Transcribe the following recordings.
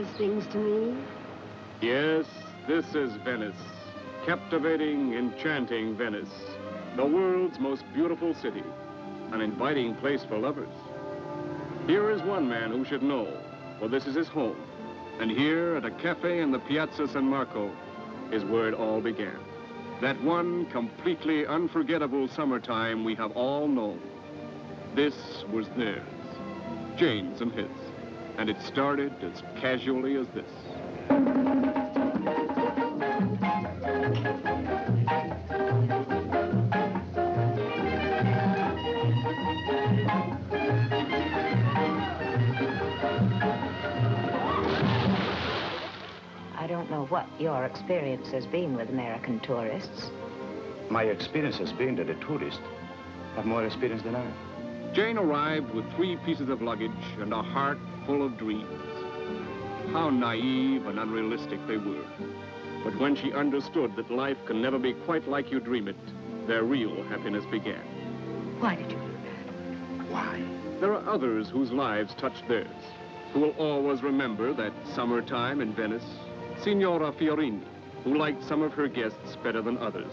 nice things to me. Yes, this is Venice. Captivating, enchanting Venice. The world's most beautiful city. An inviting place for lovers. Here is one man who should know, for this is his home. And here, at a cafe in the Piazza San Marco, is where it all began. That one completely unforgettable summertime we have all known. This was theirs, Jane's and his. And it started as casually as this. I don't know what your experience has been with American tourists. My experience has been that the tourists have more experience than I. Jane arrived with 3 pieces of luggage and a heart full of dreams. How naive and unrealistic they were. But when she understood that life can never be quite like you dream it, their real happiness began. Why did you do that? Why? There are others whose lives touched theirs, who will always remember that summertime in Venice. Signora Fiorini, who liked some of her guests better than others.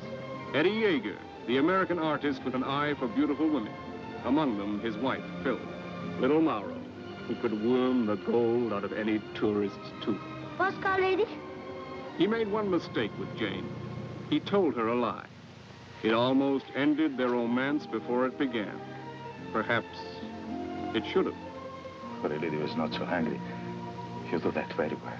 Eddie Yeager, the American artist with an eye for beautiful women. Among them, his wife, Phil. Little Mauro, who could worm the gold out of any tourist's tooth. Postcard lady? He made one mistake with Jane. He told her a lie. It almost ended their romance before it began. Perhaps it should have. But a lady was not so angry. You do that very well.